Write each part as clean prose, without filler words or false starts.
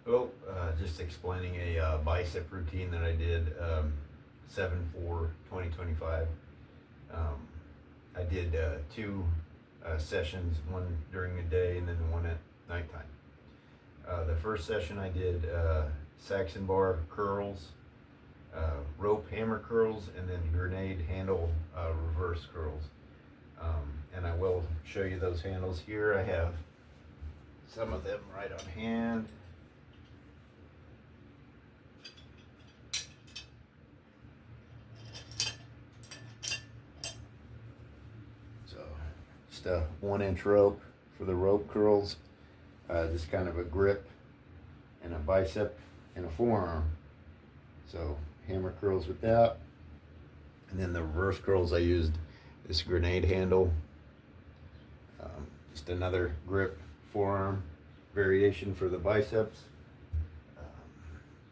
Well, just explaining a bicep routine that I did 7/4/2025. Um, I did two sessions, one during the day and then one at nighttime. The first session I did Saxon bar curls, rope hammer curls, and then grenade handle reverse curls. And I will show you those handles here. I have some of them right on hand. So just a 1-inch rope for the rope curls, just kind of a grip and a bicep and a forearm. So hammer curls with that. And then the reverse curls, I used this grenade handle, just another grip forearm variation for the biceps.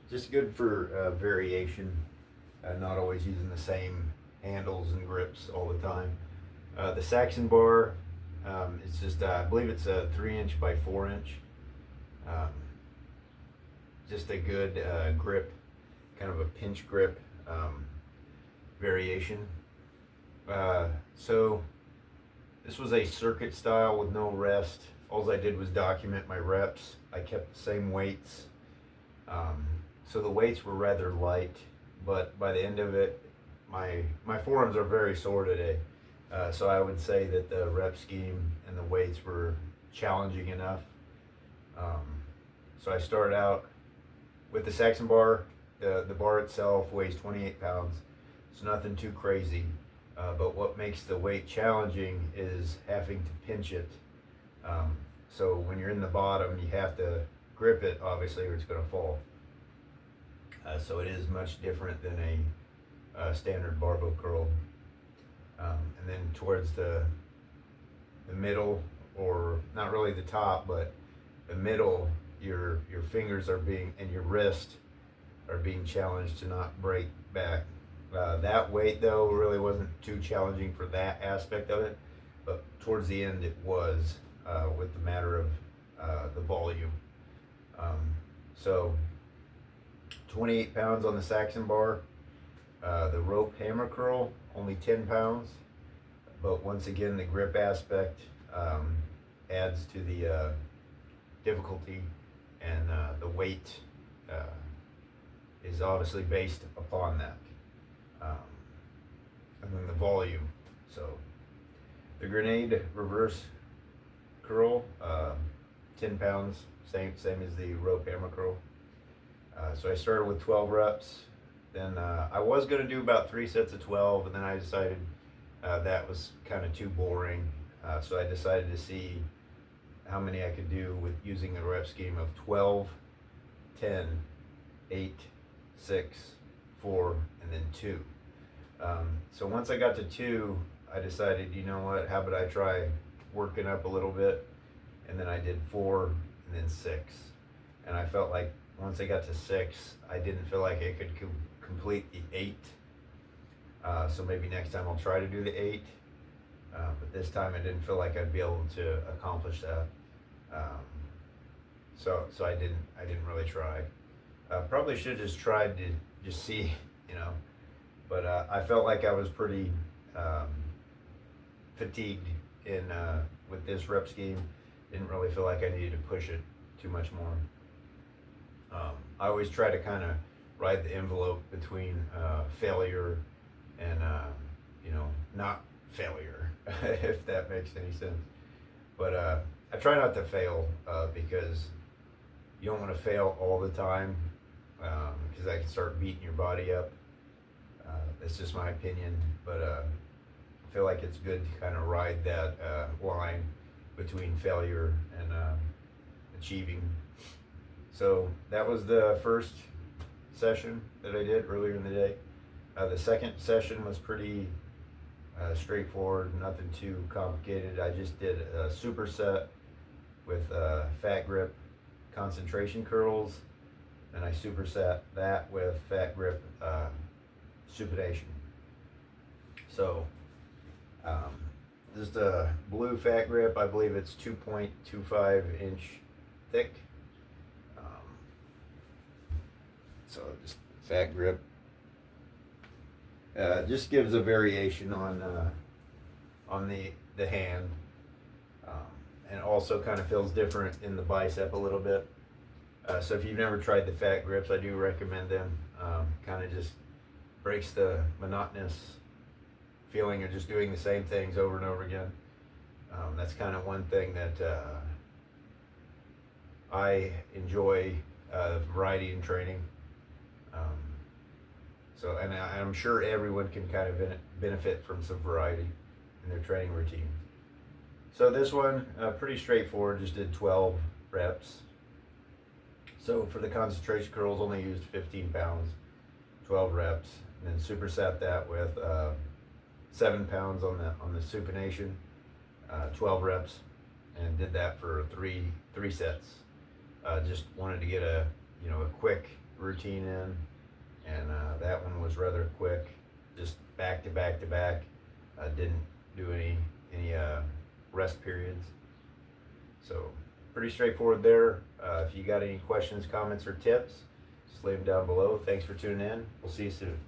Just good for variation, not always using the same handles and grips all the time. The Saxon bar, it's just, I believe it's a 3-inch by 4-inch. Just a good grip, kind of a pinch grip variation. So this was a circuit style with no rest. All I did was document my reps. I kept the same weights. So the weights were rather light, but by the end of it, my forearms are very sore today. So I would say that the rep scheme and the weights were challenging enough. So I started out with the Saxon bar. The bar itself weighs 28 pounds. It's nothing too crazy. But what makes the weight challenging is having to pinch it. So when you're in the bottom, you have to grip it, obviously, or it's going to fall. So it is much different than a standard barbell curl. And then towards the middle, or not really the top, but the middle, your fingers are being, and your wrist are being challenged to not break back. That weight though really wasn't too challenging for that aspect of it, but towards the end it was, with the matter of the volume. So 28 pounds on the Saxon bar. The rope hammer curl, only 10 pounds. But once again, the grip aspect adds to the difficulty, and the weight is obviously based upon that. And then the volume. So the grenade reverse curl, 10 pounds, same as the rope hammer curl. So I started with 12 reps. Then I was going to do about 3 sets of 12, and then I decided that was kind of too boring. So I decided to see how many I could do with using a rep scheme of 12, 10, 8, 6, 4, and then 2. So once I got to 2, I decided, you know what, how about I try working up a little bit? And then I did 4 and then 6. And I felt like once I got to 6, I didn't feel like I could complete the 8. So maybe next time I'll try to do the 8. But this time I didn't feel like I'd be able to accomplish that. So I didn't really try. Probably should have just tried to just see, you know. But I felt like I was pretty fatigued with this rep scheme. Didn't really feel like I needed to push it too much more. I always try to kind of ride the envelope between failure and not failure, if that makes any sense. But I try not to fail because you don't want to fail all the time, because that can start beating your body up. That's just my opinion, but I feel like it's good to kind of ride that line between failure and achieving. So that was the first session that I did earlier in the day. The second session was pretty straightforward, nothing too complicated. I just did a superset with Fat Grip concentration curls, and I superset that with Fat Grip supination. So just a blue Fat Grip, I believe it's 2.25 inch thick. So just Fat Grip. Just gives a variation on the hand, and also kind of feels different in the bicep a little bit. So if you've never tried the Fat Gripz, I do recommend them. Kind of just breaks the monotonous feeling of just doing the same things over and over again. That's kind of one thing that I enjoy, variety in training. And I'm sure everyone can kind of benefit from some variety in their training routine. So this one, pretty straightforward, just did 12 reps. So for the concentration curls, only used 15 pounds, 12 reps, and then superset that with 7 pounds on the supination, 12 reps, and did that for three sets. Just wanted to get a quick routine in, and that one was rather quick, just back to back to back. Didn't do any rest periods. So pretty straightforward there. If you got any questions, comments, or tips, just leave them down below. Thanks for tuning in. We'll see you soon.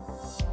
it.